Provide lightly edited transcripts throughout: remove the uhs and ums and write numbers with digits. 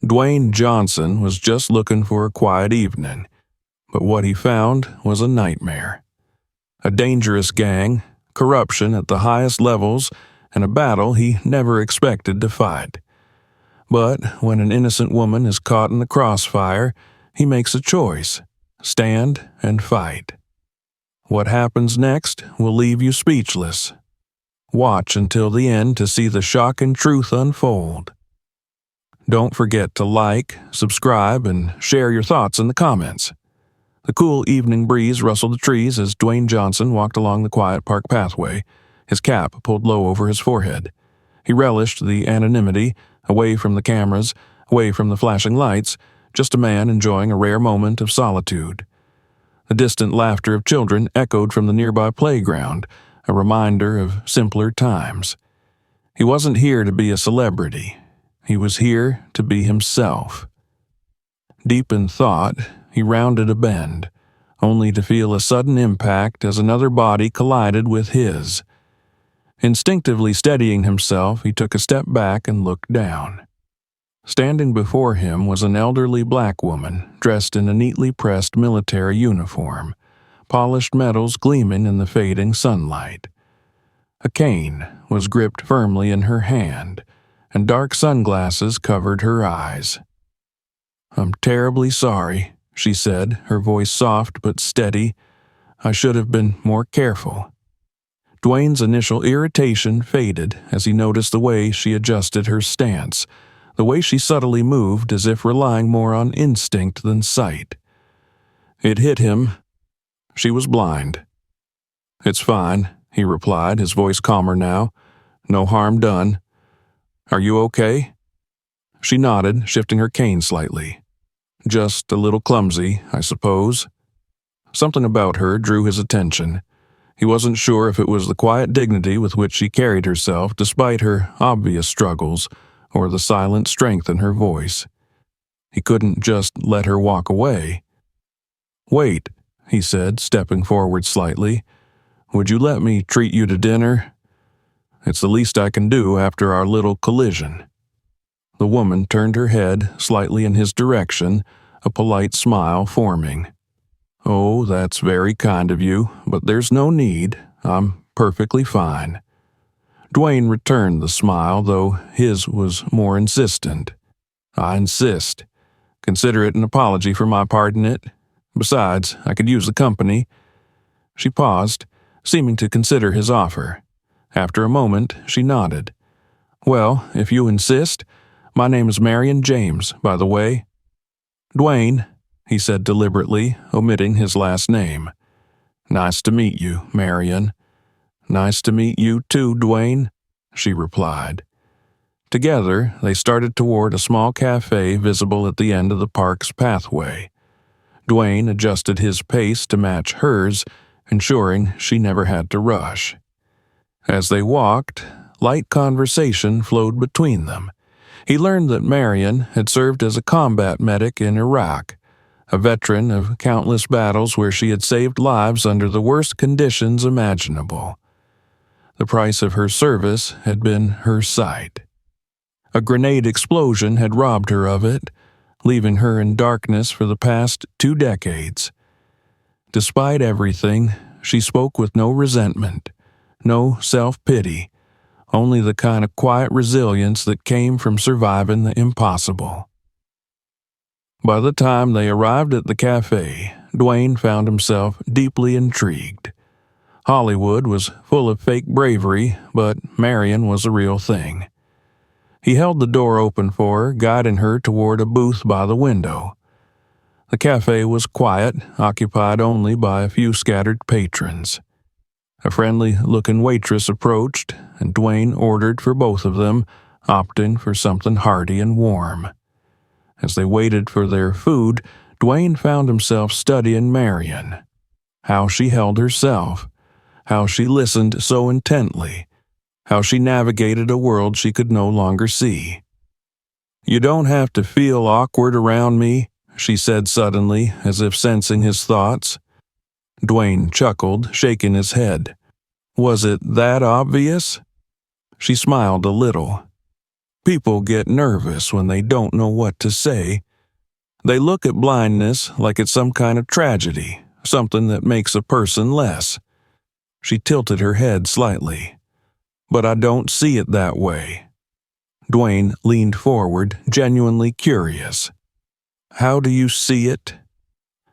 Dwayne Johnson was just looking for a quiet evening, but what he found was a nightmare. A dangerous gang, corruption at the highest levels, and a battle he never expected to fight. But when an innocent woman is caught in the crossfire, he makes a choice: stand and fight. What happens next will leave you speechless. Watch until the end to see the shocking truth unfold. Don't forget to like, subscribe, and share your thoughts in the comments. The cool evening breeze rustled the trees as Dwayne Johnson walked along the quiet park pathway, his cap pulled low over his forehead. He relished the anonymity, away from the cameras, away from the flashing lights, just a man enjoying a rare moment of solitude. The distant laughter of children echoed from the nearby playground, a reminder of simpler times. He wasn't here to be a celebrity. He was here to be himself. Deep in thought, he rounded a bend, only to feel a sudden impact as another body collided with his. Instinctively steadying himself, he took a step back and looked down. Standing before him was an elderly black woman dressed in a neatly pressed military uniform, polished metals gleaming in the fading sunlight. A cane was gripped firmly in her hand, and dark sunglasses covered her eyes. "I'm terribly sorry," she said, her voice soft but steady. "I should have been more careful." Dwayne's initial irritation faded as he noticed the way she adjusted her stance, the way she subtly moved as if relying more on instinct than sight. It hit him. She was blind. "It's fine," he replied, his voice calmer now. "No harm done. Are you okay?" She nodded, shifting her cane slightly. "Just a little clumsy, I suppose." Something about her drew his attention. He wasn't sure if it was the quiet dignity with which she carried herself despite her obvious struggles, or the silent strength in her voice. He couldn't just let her walk away. "Wait," he said, stepping forward slightly. "Would you let me treat you to dinner? It's the least I can do after our little collision." The woman turned her head slightly in his direction, a polite smile forming. "Oh, that's very kind of you, but there's no need. I'm perfectly fine." Dwayne returned the smile, though his was more insistent. "I insist. Consider it an apology for my part in it. Besides, I could use the company." She paused, seeming to consider his offer. After a moment, she nodded. "Well, if you insist. My name is Marion James, by the way." "Dwayne," he said deliberately, omitting his last name. "Nice to meet you, Marion." "Nice to meet you too, Dwayne," she replied. Together, they started toward a small cafe visible at the end of the park's pathway. Dwayne adjusted his pace to match hers, ensuring she never had to rush. As they walked, light conversation flowed between them. He learned that Marion had served as a combat medic in Iraq, a veteran of countless battles where she had saved lives under the worst conditions imaginable. The price of her service had been her sight. A grenade explosion had robbed her of it, leaving her in darkness for the past 2 decades. Despite everything, she spoke with no resentment, no self-pity, only the kind of quiet resilience that came from surviving the impossible. By the time they arrived at the cafe, Dwayne found himself deeply intrigued. Hollywood was full of fake bravery, but Marion was a real thing. He held the door open for her, guiding her toward a booth by the window. The cafe was quiet, occupied only by a few scattered patrons. A friendly-looking waitress approached, and Dwayne ordered for both of them, opting for something hearty and warm. As they waited for their food, Dwayne found himself studying Marion. How she held herself, how she listened so intently, how she navigated a world she could no longer see. "You don't have to feel awkward around me," she said suddenly, as if sensing his thoughts. Dwayne chuckled, shaking his head. "Was it that obvious?" She smiled a little. People get nervous when they don't know what to say. They look at blindness like it's some kind of tragedy, something that makes a person less. She tilted her head slightly. But I don't see it that way. Dwayne leaned forward, genuinely curious. How do you see it?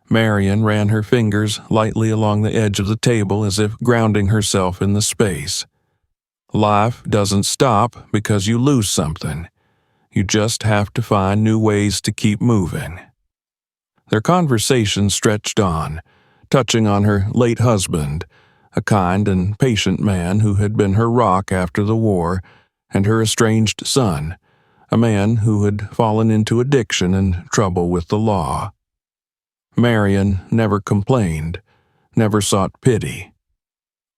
Marion ran her fingers lightly along the edge of the table as if grounding herself in the space. Life doesn't stop because you lose something. You just have to find new ways to keep moving. Their conversation stretched on, touching on her late husband, a kind and patient man who had been her rock after the war, and her estranged son, a man who had fallen into addiction and trouble with the law. Marion never complained, never sought pity.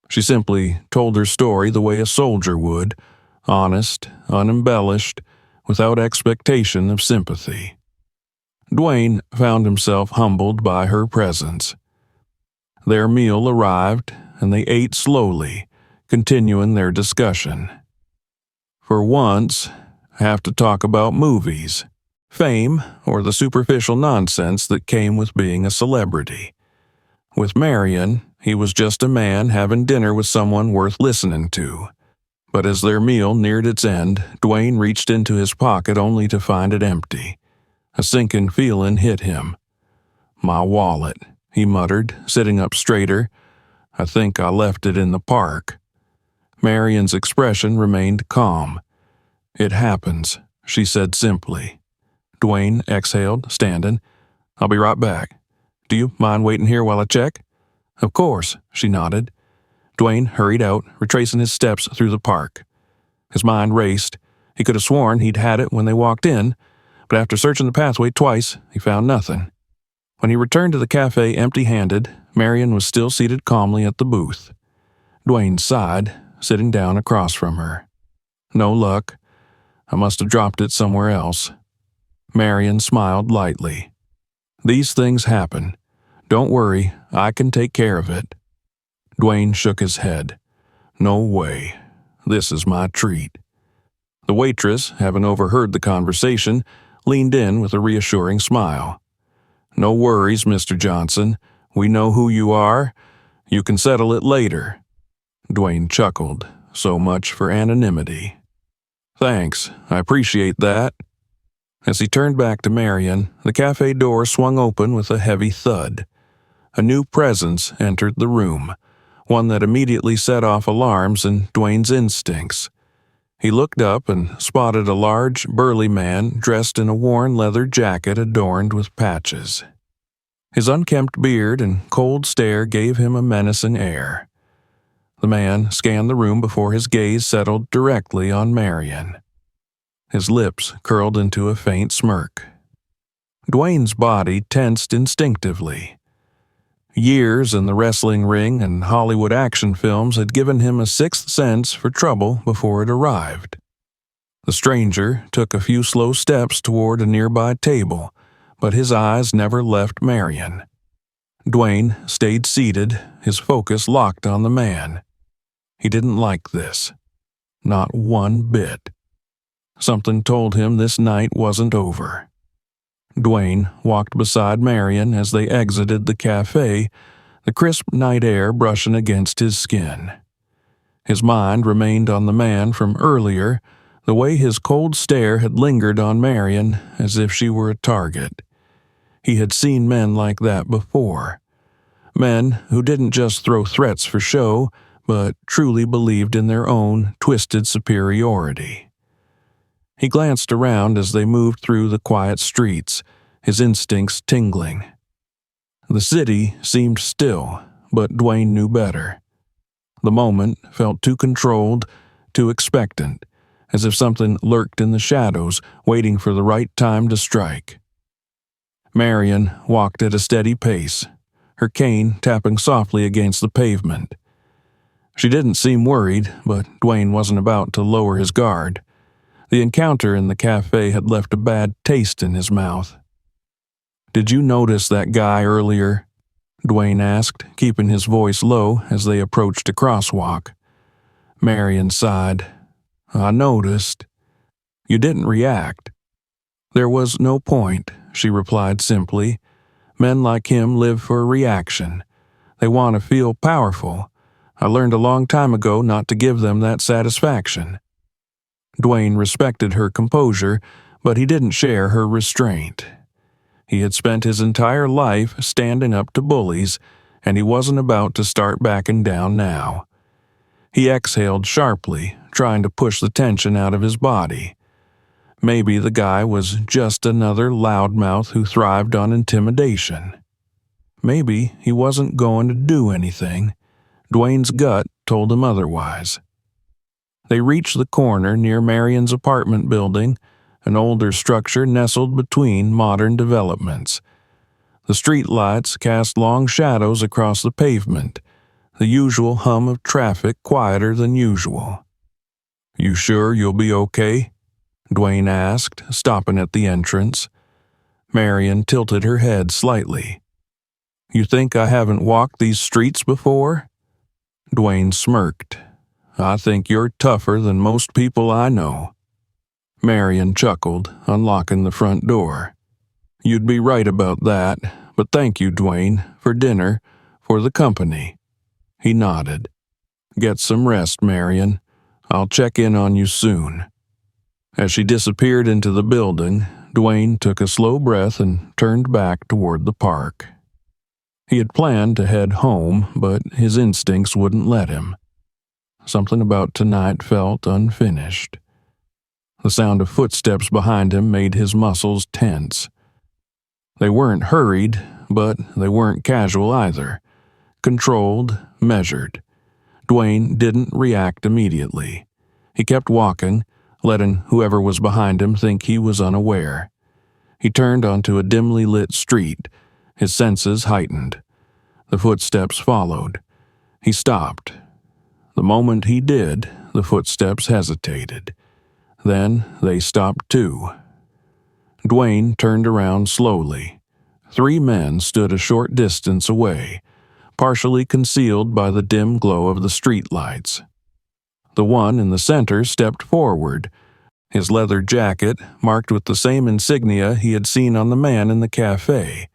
She simply told her story the way a soldier would, honest, unembellished, without expectation of sympathy. Dwayne found himself humbled by her presence. Their meal arrived, and they ate slowly, continuing their discussion. For once, have to talk about movies, fame, or the superficial nonsense that came with being a celebrity. With Marion, he was just a man having dinner with someone worth listening to. But as their meal neared its end, Dwayne reached into his pocket only to find it empty. A sinking feeling hit him. My wallet, he muttered, sitting up straighter. I think I left it in the park. Marion's expression remained calm. It happens, she said simply. Dwayne exhaled, standing. I'll be right back. Do you mind waiting here while I check? Of course, she nodded. Dwayne hurried out, retracing his steps through the park. His mind raced. He could have sworn he'd had it when they walked in, but after searching the pathway twice, he found nothing. When he returned to the cafe empty-handed, Marion was still seated calmly at the booth. Dwayne sighed, sitting down across from her. No luck. I must have dropped it somewhere else. Marion smiled lightly. These things happen. Don't worry, I can take care of it. Dwayne shook his head. No way. This is my treat. The waitress, having overheard the conversation, leaned in with a reassuring smile. No worries, Mr. Johnson. We know who you are. You can settle it later. Dwayne chuckled. So much for anonymity. Thanks, I appreciate that. As he turned back to Marion, the cafe door swung open with a heavy thud. A new presence entered the room, one that immediately set off alarms in Dwayne's instincts. He looked up and spotted a large, burly man dressed in a worn leather jacket adorned with patches. His unkempt beard and cold stare gave him a menacing air. The man scanned the room before his gaze settled directly on Marion. His lips curled into a faint smirk. Dwayne's body tensed instinctively. Years in the wrestling ring and Hollywood action films had given him a sixth sense for trouble before it arrived. The stranger took a few slow steps toward a nearby table, but his eyes never left Marion. Dwayne stayed seated, his focus locked on the man. He didn't like this. Not one bit. Something told him this night wasn't over. Dwayne walked beside Marion as they exited the cafe, the crisp night air brushing against his skin. His mind remained on the man from earlier, the way his cold stare had lingered on Marion as if she were a target. He had seen men like that before. Men who didn't just throw threats for show, but truly believed in their own twisted superiority. He glanced around as they moved through the quiet streets, his instincts tingling. The city seemed still, but Dwayne knew better. The moment felt too controlled, too expectant, as if something lurked in the shadows, waiting for the right time to strike. Marion walked at a steady pace, her cane tapping softly against the pavement. She didn't seem worried, but Dwayne wasn't about to lower his guard. The encounter in the cafe had left a bad taste in his mouth. "Did you notice that guy earlier?" Dwayne asked, keeping his voice low as they approached a crosswalk. Marion sighed. "I noticed." You didn't react." "There was no point," she replied simply. "Men like him live for reaction. They want to feel powerful. I learned a long time ago not to give them that satisfaction." Dwayne respected her composure, but he didn't share her restraint. He had spent his entire life standing up to bullies, and he wasn't about to start backing down now. He exhaled sharply, trying to push the tension out of his body. Maybe the guy was just another loudmouth who thrived on intimidation. Maybe he wasn't going to do anything. Dwayne's gut told him otherwise. They reached the corner near Marion's apartment building, an older structure nestled between modern developments. The street lights cast long shadows across the pavement, the usual hum of traffic quieter than usual. "You sure you'll be okay?" Dwayne asked, stopping at the entrance. Marion tilted her head slightly. "You think I haven't walked these streets before?" Dwayne smirked. "I think you're tougher than most people I know." Marion chuckled, unlocking the front door. "You'd be right about that, but thank you, Dwayne, for dinner, for the company." He nodded. "Get some rest, Marion. I'll check in on you soon." As she disappeared into the building, Dwayne took a slow breath and turned back toward the park. He had planned to head home, but his instincts wouldn't let him. Something about tonight felt unfinished. The sound of footsteps behind him made his muscles tense. They weren't hurried, but they weren't casual either. Controlled, measured. Dwayne didn't react immediately. He kept walking, letting whoever was behind him think he was unaware. He turned onto a dimly lit street, his senses heightened. The footsteps followed. He stopped. The moment he did, the footsteps hesitated. Then they stopped too. Dwayne turned around slowly. 3 men stood a short distance away, partially concealed by the dim glow of the streetlights. The one in the center stepped forward, his leather jacket marked with the same insignia he had seen on the man in the cafe.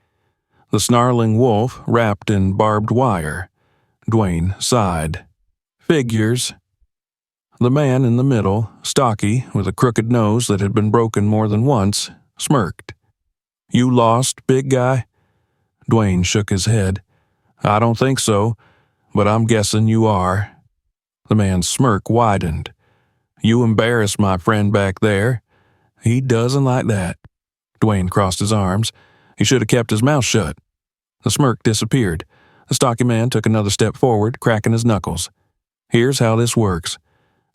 The snarling wolf wrapped in barbed wire. Dwayne sighed. Figures. The man in the middle, stocky, with a crooked nose that had been broken more than once, smirked. "You lost, big guy?" Dwayne shook his head. "I don't think so, but I'm guessing you are." The man's smirk widened. "You embarrassed my friend back there. He doesn't like that." Dwayne crossed his arms. He should have kept his mouth shut. The smirk disappeared. The stocky man took another step forward, cracking his knuckles. "Here's how this works.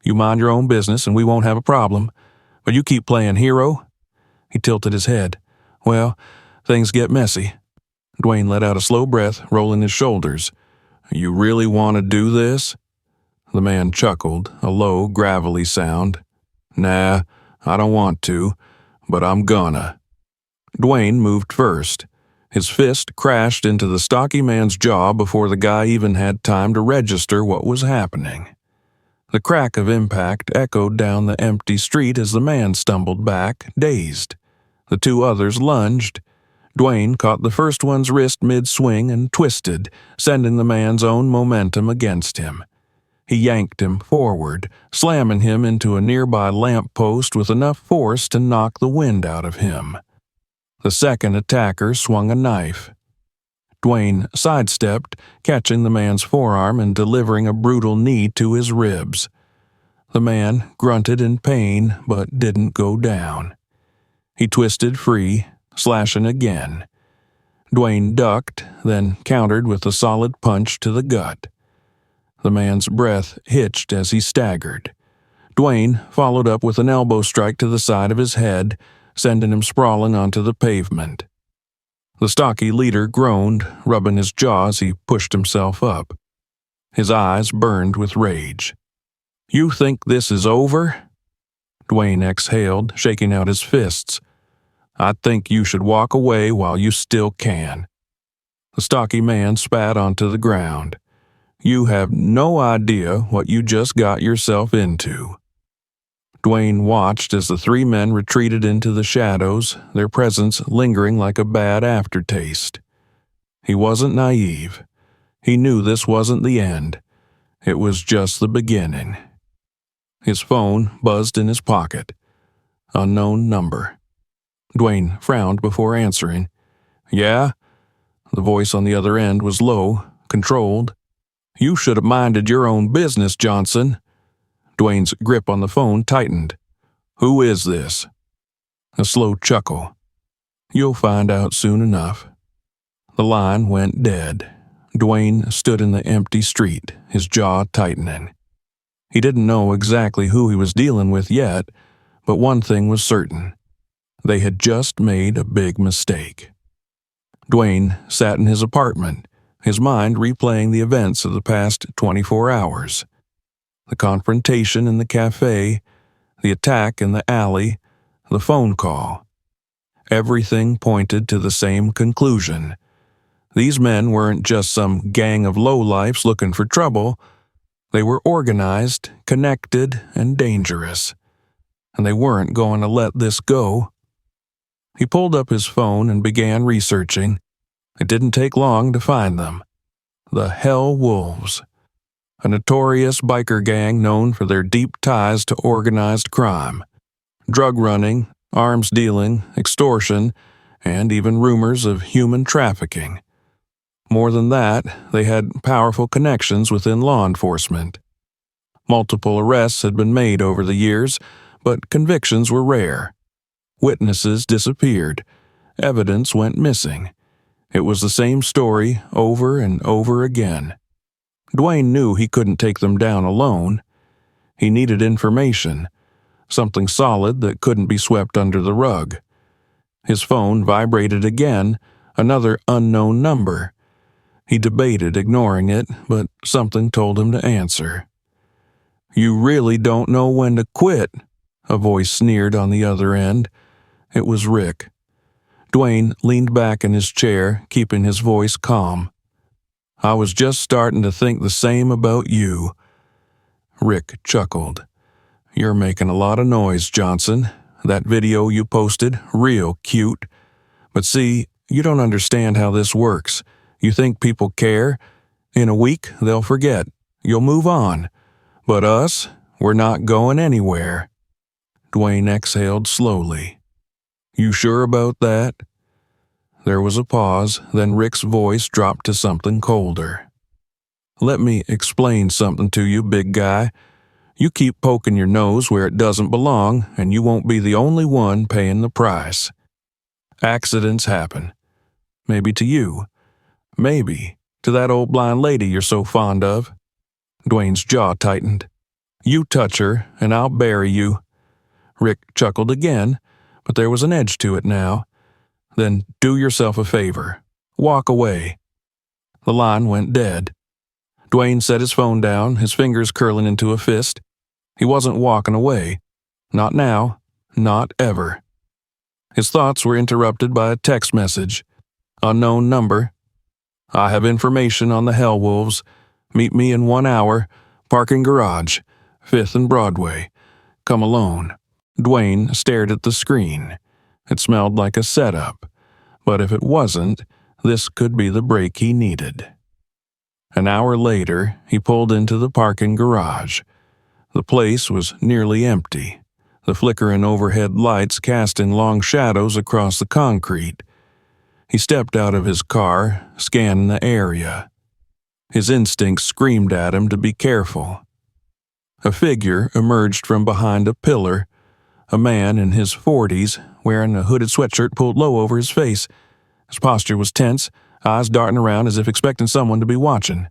You mind your own business and we won't have a problem. But you keep playing hero." He tilted his head. "Well, things get messy." Dwayne let out a slow breath, rolling his shoulders. "You really want to do this?" The man chuckled, a low, gravelly sound. "Nah, I don't want to, but I'm gonna." Dwayne moved first. His fist crashed into the stocky man's jaw before the guy even had time to register what was happening. The crack of impact echoed down the empty street as the man stumbled back, dazed. The 2 others lunged. Dwayne caught the first one's wrist mid-swing and twisted, sending the man's own momentum against him. He yanked him forward, slamming him into a nearby lamp post with enough force to knock the wind out of him. The second attacker swung a knife. Dwayne sidestepped, catching the man's forearm and delivering a brutal knee to his ribs. The man grunted in pain but didn't go down. He twisted free, slashing again. Dwayne ducked, then countered with a solid punch to the gut. The man's breath hitched as he staggered. Dwayne followed up with an elbow strike to the side of his head, sending him sprawling onto the pavement. The stocky leader groaned, rubbing his jaw as he pushed himself up. His eyes burned with rage. "You think this is over?" Dwayne exhaled, shaking out his fists. "I think you should walk away while you still can." The stocky man spat onto the ground. "You have no idea what you just got yourself into." Dwayne watched as the three men retreated into the shadows, their presence lingering like a bad aftertaste. He wasn't naive. He knew this wasn't the end. It was just the beginning. His phone buzzed in his pocket. Unknown number. Dwayne frowned before answering. "Yeah?" The voice on the other end was low, controlled. "You should have minded your own business, Johnson." Dwayne's grip on the phone tightened. "Who is this?" A slow chuckle. "You'll find out soon enough." The line went dead. Dwayne stood in the empty street, his jaw tightening. He didn't know exactly who he was dealing with yet, but one thing was certain. They had just made a big mistake. Dwayne sat in his apartment, his mind replaying the events of the past 24 hours. The confrontation in the cafe, the attack in the alley, the phone call. Everything pointed to the same conclusion. These men weren't just some gang of lowlifes looking for trouble. They were organized, connected, and dangerous. And they weren't going to let this go. He pulled up his phone and began researching. It didn't take long to find them. The Hell Wolves, a notorious biker gang known for their deep ties to organized crime, drug running, arms dealing, extortion, and even rumors of human trafficking. More than that, they had powerful connections within law enforcement. Multiple arrests had been made over the years, but convictions were rare. Witnesses disappeared. Evidence went missing. It was the same story over and over again. Dwayne knew he couldn't take them down alone. He needed information, something solid that couldn't be swept under the rug. His phone vibrated again, another unknown number. He debated ignoring it, but something told him to answer. "You really don't know when to quit," a voice sneered on the other end. It was Rick. Dwayne leaned back in his chair, keeping his voice calm. "I was just starting to think the same about you." Rick chuckled. "You're making a lot of noise, Johnson. That video you posted, real cute. But see, you don't understand how this works. You think people care? In a week, they'll forget. You'll move on. But us, we're not going anywhere." Dwayne exhaled slowly. "You sure about that?" There was a pause, then Rick's voice dropped to something colder. "Let me explain something to you, big guy. You keep poking your nose where it doesn't belong, and you won't be the only one paying the price. Accidents happen. Maybe to you. Maybe to that old blind lady you're so fond of." Dwayne's jaw tightened. "You touch her, and I'll bury you." Rick chuckled again, but there was an edge to it now. "Then do yourself a favor. Walk away." The line went dead. Dwayne set his phone down, his fingers curling into a fist. He wasn't walking away. Not now. Not ever. His thoughts were interrupted by a text message. Unknown number. "I have information on the Hell Wolves. Meet me in 1 hour. Parking garage. 5th and Broadway. Come alone." Dwayne stared at the screen. It smelled like a setup. But if it wasn't, this could be the break he needed. An hour later, he pulled into the parking garage. The place was nearly empty, the flickering overhead lights casting long shadows across the concrete. He stepped out of his car, scanning the area. His instincts screamed at him to be careful. A figure emerged from behind a pillar, a man in his 40s, wearing a hooded sweatshirt pulled low over his face. His posture was tense, eyes darting around as if expecting someone to be watching.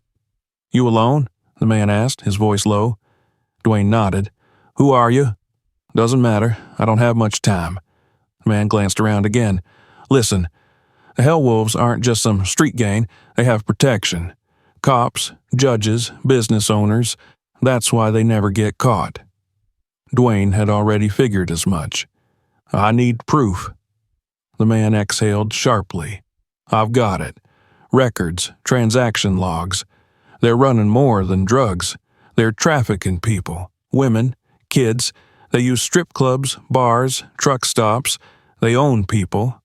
"You alone?" the man asked, his voice low. Dwayne nodded. "Who are you?" "Doesn't matter. I don't have much time." The man glanced around again. "Listen, the Hell Wolves aren't just some street gang. They have protection. Cops, judges, business owners. That's why they never get caught." Dwayne had already figured as much. "I need proof." The man exhaled sharply. "I've got it. Records, transaction logs. They're running more than drugs. They're trafficking people, women, kids. They use strip clubs, bars, truck stops. They own people.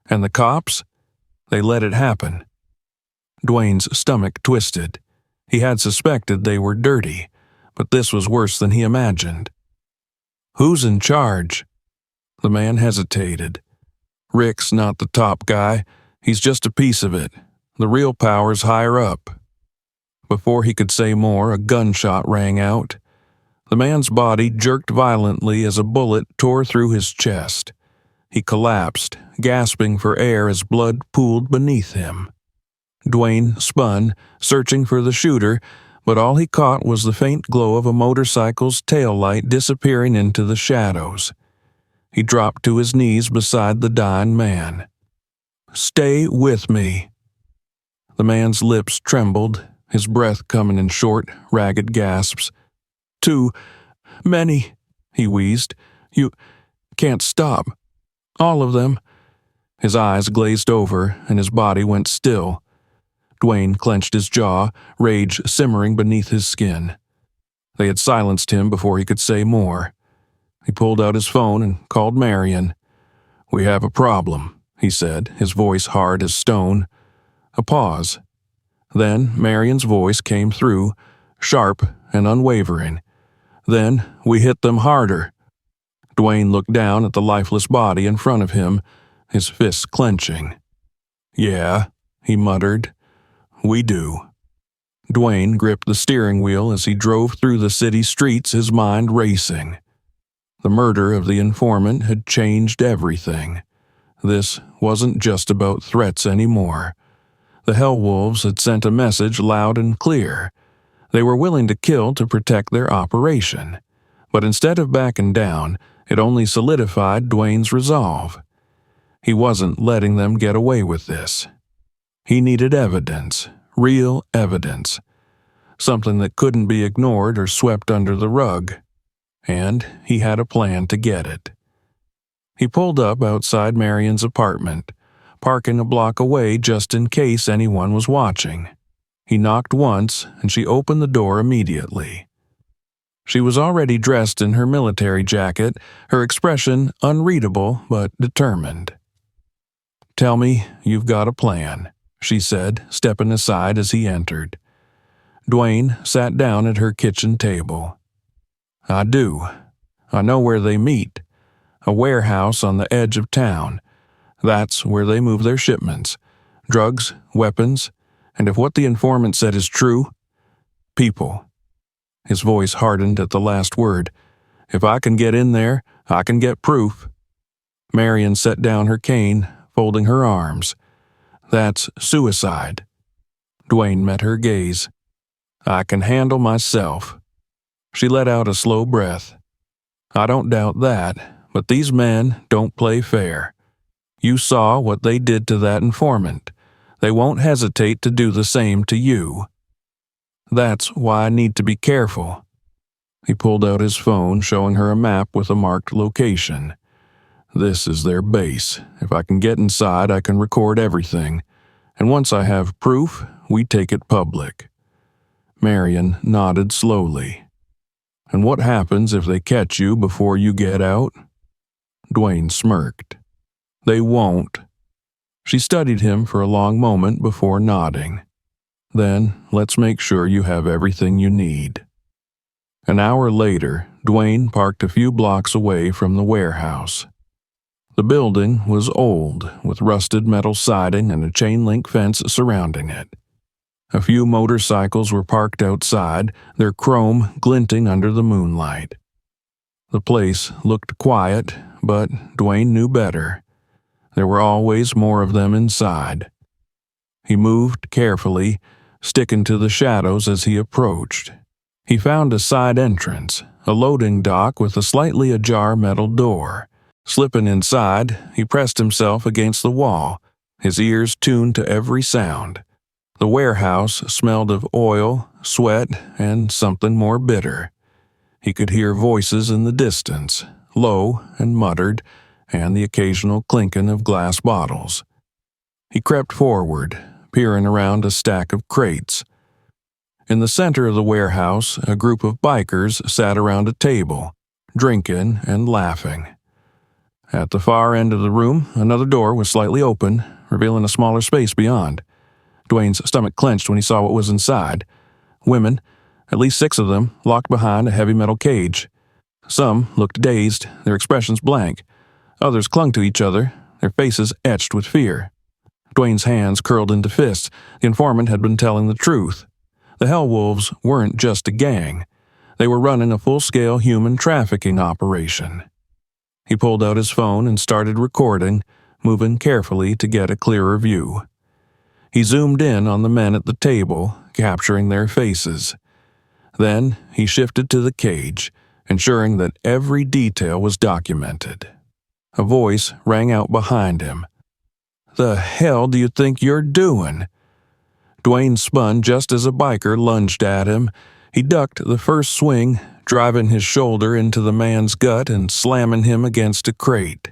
And the cops? They let it happen. Dwayne's stomach twisted. He had suspected they were dirty, but this was worse than he imagined. Who's in charge? The man hesitated. Rick's not the top guy. He's just a piece of it. The real power's higher up. Before he could say more, a gunshot rang out. The man's body jerked violently as a bullet tore through his chest. He collapsed, gasping for air as blood pooled beneath him. Dwayne spun, searching for the shooter, but all he caught was the faint glow of a motorcycle's taillight disappearing into the shadows. He dropped to his knees beside the dying man. "Stay with me." The man's lips trembled, his breath coming in short, ragged gasps. "Too many," he wheezed. "You can't stop. All of them." His eyes glazed over, and his body went still. Dwayne clenched his jaw, rage simmering beneath his skin. They had silenced him before he could say more. He pulled out his phone and called Marion. "We have a problem," he said, his voice hard as stone. A pause. Then Marion's voice came through, sharp and unwavering. "Then we hit them harder." Dwayne looked down at the lifeless body in front of him, his fists clenching. "Yeah," he muttered. "We do." Dwayne gripped the steering wheel as he drove through the city streets, his mind racing. The murder of the informant had changed everything. This wasn't just about threats anymore. The Hellwolves had sent a message loud and clear. They were willing to kill to protect their operation. But instead of backing down, it only solidified Dwayne's resolve. He wasn't letting them get away with this. He needed evidence, real evidence, something that couldn't be ignored or swept under the rug. And he had a plan to get it. He pulled up outside Marion's apartment, parking a block away just in case anyone was watching. He knocked once, and she opened the door immediately. She was already dressed in her military jacket, her expression unreadable but determined. "Tell me you've got a plan," she said, stepping aside as he entered. Dwayne sat down at her kitchen table. "I do. I know where they meet. A warehouse on the edge of town. That's where they move their shipments. Drugs, weapons, and if what the informant said is true, people." His voice hardened at the last word. "If I can get in there, I can get proof." Marion set down her cane, folding her arms. "That's suicide." Dwayne met her gaze. "I can handle myself." She let out a slow breath. "I don't doubt that, but these men don't play fair. You saw what they did to that informant. They won't hesitate to do the same to you. That's why I need to be careful." He pulled out his phone, showing her a map with a marked location. "This is their base. If I can get inside, I can record everything. And once I have proof, we take it public." Marion nodded slowly. "And what happens if they catch you before you get out?" Dwayne smirked. "They won't." She studied him for a long moment before nodding. "Then let's make sure you have everything you need." An hour later, Dwayne parked a few blocks away from the warehouse. The building was old, with rusted metal siding and a chain-link fence surrounding it. A few motorcycles were parked outside, their chrome glinting under the moonlight. The place looked quiet, but Dwayne knew better. There were always more of them inside. He moved carefully, sticking to the shadows as he approached. He found a side entrance, a loading dock with a slightly ajar metal door. Slipping inside, he pressed himself against the wall, his ears tuned to every sound. The warehouse smelled of oil, sweat, and something more bitter. He could hear voices in the distance, low and muttered, and the occasional clinking of glass bottles. He crept forward, peering around a stack of crates. In the center of the warehouse, a group of bikers sat around a table. drinking and laughing. At the far end of the room, another door was slightly open, revealing a smaller space beyond. Dwayne's stomach clenched when he saw what was inside. Women, at least 6 of them, locked behind a heavy metal cage. Some looked dazed, their expressions blank. Others clung to each other, their faces etched with fear. Dwayne's hands curled into fists. The informant had been telling the truth. The Hellwolves weren't just a gang. They were running a full-scale human trafficking operation. He pulled out his phone and started recording, moving carefully to get a clearer view. He zoomed in on the men at the table, capturing their faces. Then he shifted to the cage, ensuring that every detail was documented. A voice rang out behind him. "The hell do you think you're doing?" Dwayne spun just as a biker lunged at him. He ducked the first swing, driving his shoulder into the man's gut and slamming him against a crate.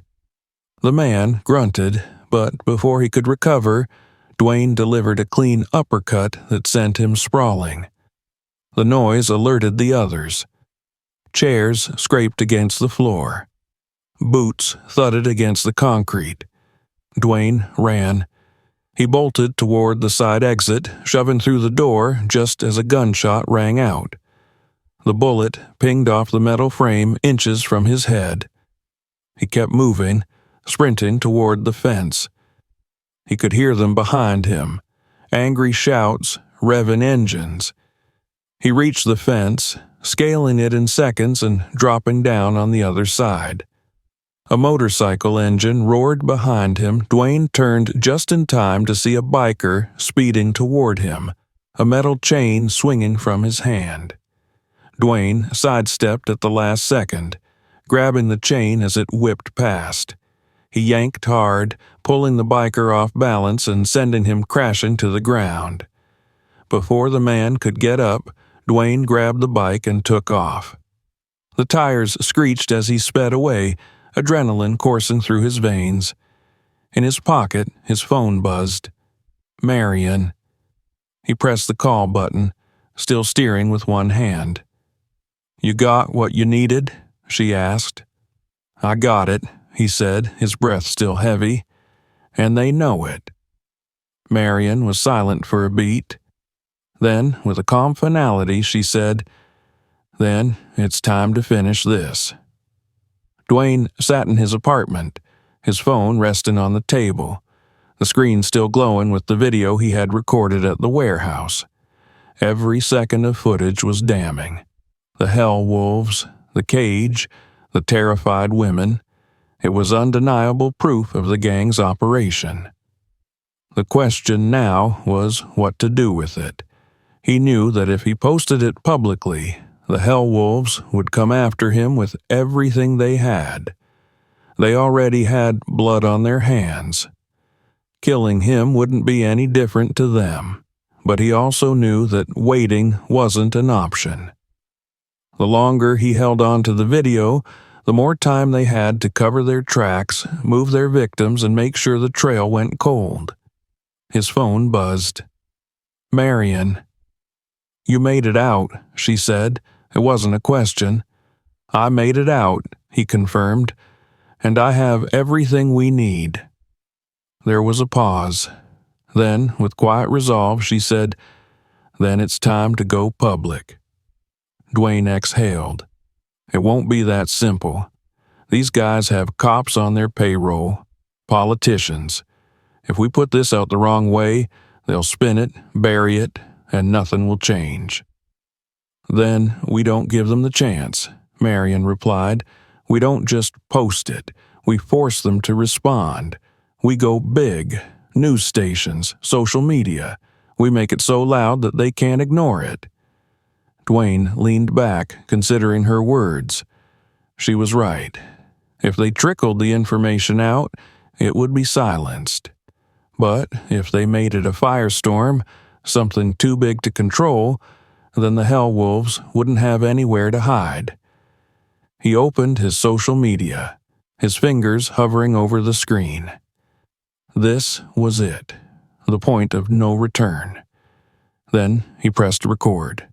The man grunted, but before he could recover, Dwayne delivered a clean uppercut that sent him sprawling. The noise alerted the others. Chairs scraped against the floor. Boots thudded against the concrete. Dwayne ran. He bolted toward the side exit, shoving through the door just as a gunshot rang out. The bullet pinged off the metal frame inches from his head. He kept moving, sprinting toward the fence. He could hear them behind him, angry shouts, revving engines. He reached the fence, scaling it in seconds and dropping down on the other side. A motorcycle engine roared behind him. Dwayne turned just in time to see a biker speeding toward him, a metal chain swinging from his hand. Dwayne sidestepped at the last second, grabbing the chain as it whipped past. He yanked hard, pulling the biker off balance and sending him crashing to the ground. Before the man could get up, Dwayne grabbed the bike and took off. The tires screeched as he sped away, adrenaline coursing through his veins. In his pocket, his phone buzzed. Marion. He pressed the call button, still steering with one hand. "You got what you needed?" she asked. "I got it," he said, his breath still heavy. "And they know it." Marion was silent for a beat. Then, with a calm finality, she said, "Then it's time to finish this." Dwayne sat in his apartment, his phone resting on the table, the screen still glowing with the video he had recorded at the warehouse. Every second of footage was damning. The Hellwolves, the cage, the terrified women. It was undeniable proof of the gang's operation. The question now was what to do with it. He knew that if he posted it publicly, the Hellwolves would come after him with everything they had. They already had blood on their hands. Killing him wouldn't be any different to them, but he also knew that waiting wasn't an option. The longer he held on to the video, the more time they had to cover their tracks, move their victims, and make sure the trail went cold. His phone buzzed. "Marion." "You made it out," she said. It wasn't a question. "I made it out," he confirmed, "and I have everything we need." There was a pause. Then, with quiet resolve, she said, "Then it's time to go public." Dwayne exhaled. It won't be that simple. These guys have cops on their payroll, politicians. If we put this out the wrong way, they'll spin it, bury it, and nothing will change. "Then we don't give them the chance," Marion replied. "We don't just post it. We force them to respond. We go big. News stations, social media. We make it so loud that they can't ignore it." Dwayne leaned back, considering her words. She was right. If they trickled the information out, it would be silenced. But if they made it a firestorm, something too big to control, then the Hellwolves wouldn't have anywhere to hide. He opened his social media, his fingers hovering over the screen. This was it, the point of no return. Then he pressed record.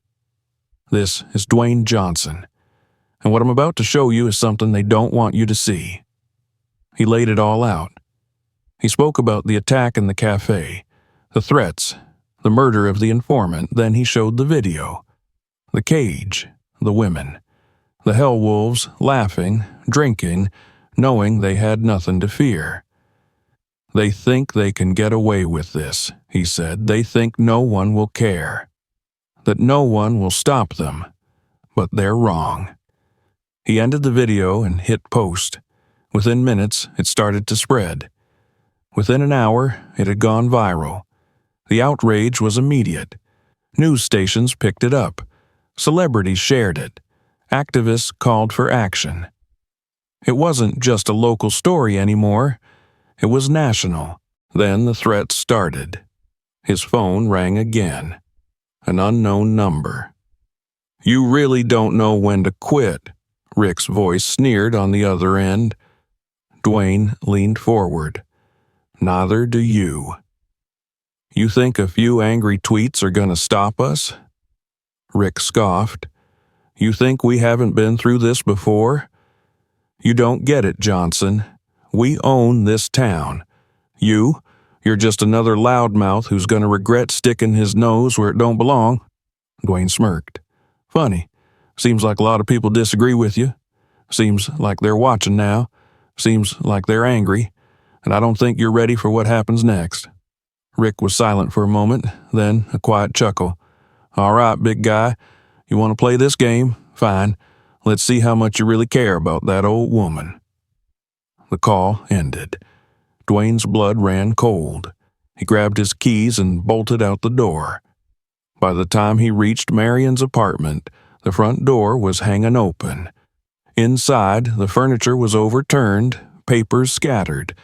"This is Dwayne Johnson. And what I'm about to show you is something they don't want you to see." He laid it all out. He spoke about the attack in the cafe, the threats, the murder of the informant. Then he showed the video, the cage, the women, the hell wolves laughing, drinking, knowing they had nothing to fear. "They think they can get away with this," he said. "They think no one will care, that no one will stop them, but they're wrong." He ended the video and hit post. Within minutes, it started to spread. Within an hour, it had gone viral. The outrage was immediate. News stations picked it up. Celebrities shared it. Activists called for action. It wasn't just a local story anymore. It was national. Then the threat started. His phone rang again. An unknown number. "You really don't know when to quit," Rick's voice sneered on the other end. Dwayne leaned forward. "Neither do you. You think a few angry tweets are going to stop us?" Rick scoffed. "You think we haven't been through this before? You don't get it, Johnson. We own this town. You're just another loudmouth who's going to regret sticking his nose where it don't belong." Dwayne smirked. "Funny. Seems like a lot of people disagree with you. Seems like they're watching now. Seems like they're angry. And I don't think you're ready for what happens next." Rick was silent for a moment, then a quiet chuckle. "All right, big guy. You want to play this game? Fine. Let's see how much you really care about that old woman." The call ended. Dwayne's blood ran cold. He grabbed his keys and bolted out the door. By the time he reached Marion's apartment, the front door was hanging open. Inside, the furniture was overturned, papers scattered.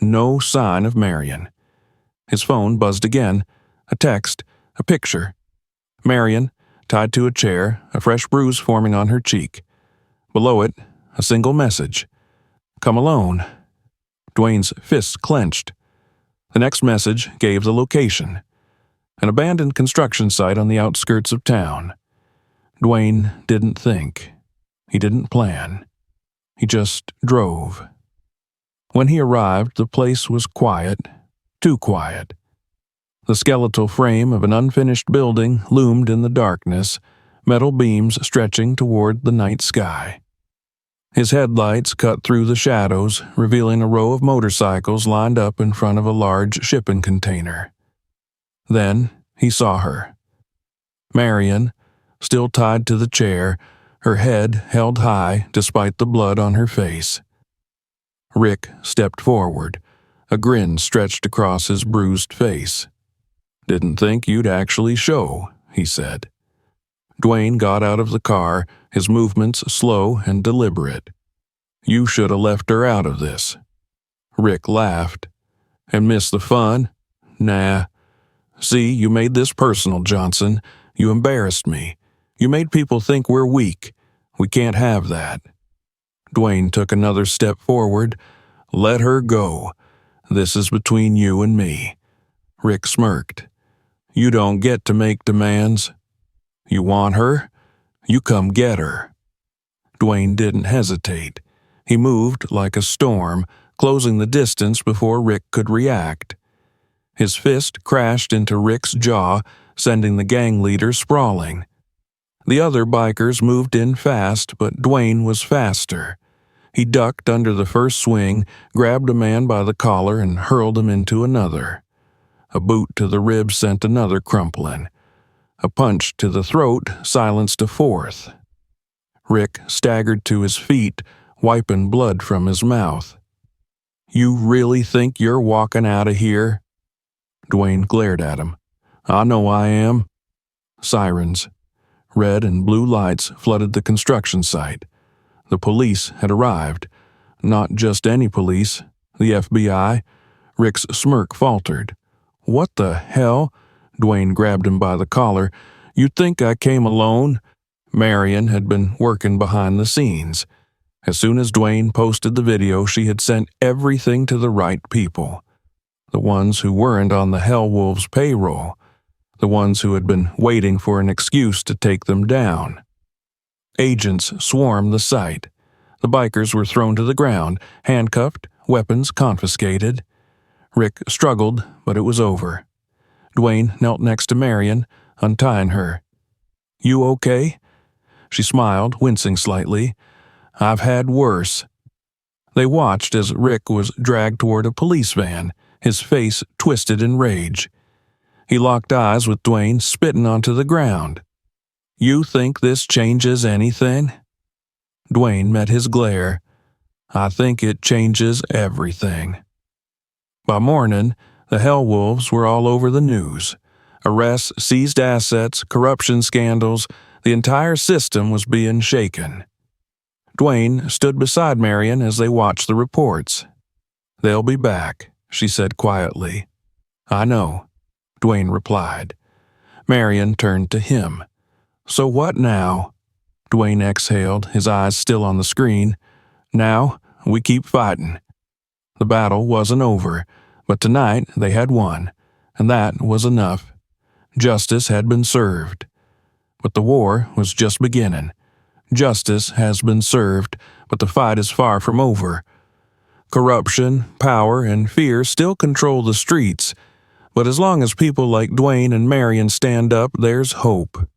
No sign of Marion. His phone buzzed again. A text, a picture. Marion, tied to a chair, a fresh bruise forming on her cheek. Below it, a single message. "Come alone." Dwayne's fists clenched. The next message gave the location. An abandoned construction site on the outskirts of town. Dwayne didn't think. He didn't plan. He just drove. When he arrived, the place was quiet, too quiet. The skeletal frame of an unfinished building loomed in the darkness, metal beams stretching toward the night sky. His headlights cut through the shadows, revealing a row of motorcycles lined up in front of a large shipping container. Then he saw her. Marion, still tied to the chair, her head held high despite the blood on her face. Rick stepped forward. A grin stretched across his bruised face. "Didn't think you'd actually show," he said. Dwayne got out of the car, his movements slow and deliberate. "You should have left her out of this." Rick laughed. "And missed the fun? Nah. See, you made this personal, Johnson. You embarrassed me. You made people think we're weak. We can't have that." Dwayne took another step forward. "Let her go. This is between you and me." Rick smirked. "You don't get to make demands. You want her? You come get her." Dwayne didn't hesitate. He moved like a storm, closing the distance before Rick could react. His fist crashed into Rick's jaw, sending the gang leader sprawling. The other bikers moved in fast, but Dwayne was faster. He ducked under the first swing, grabbed a man by the collar, and hurled him into another. A boot to the ribs sent another crumpling. A punch to the throat silenced a fourth. Rick staggered to his feet, wiping blood from his mouth. "You really think you're walking out of here?" Dwayne glared at him. "I know I am." Sirens. Red and blue lights flooded the construction site. The police had arrived. Not just any police. The FBI. Rick's smirk faltered. "What the hell?" Dwayne grabbed him by the collar. "You'd think I came alone?" Marion had been working behind the scenes. As soon as Dwayne posted the video, she had sent everything to the right people. The ones who weren't on the Hellwolves' payroll. The ones who had been waiting for an excuse to take them down. Agents swarmed the site. The bikers were thrown to the ground, handcuffed, weapons confiscated. Rick struggled, but it was over. Dwayne knelt next to Marion, untying her. "You okay?" She smiled, wincing slightly. "I've had worse." They watched as Rick was dragged toward a police van, his face twisted in rage. He locked eyes with Dwayne, spitting onto the ground. "You think this changes anything?" Dwayne met his glare. "I think it changes everything." By morning, the Hell Wolves were all over the news. Arrests, seized assets, corruption scandals, the entire system was being shaken. Dwayne stood beside Marion as they watched the reports. "They'll be back," she said quietly. "I know," Dwayne replied. Marion turned to him. "So what now?" Dwayne exhaled, his eyes still on the screen. "Now, we keep fighting." The battle wasn't over, but tonight they had won, and that was enough. Justice had been served. But the war was just beginning. Justice has been served, but the fight is far from over. Corruption, power, and fear still control the streets, but as long as people like Dwayne and Marion stand up, there's hope.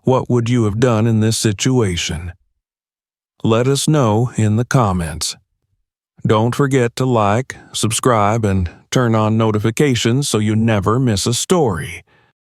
What would you have done in this situation? Let us know in the comments. Don't forget to like, subscribe, and turn on notifications so you never miss a story.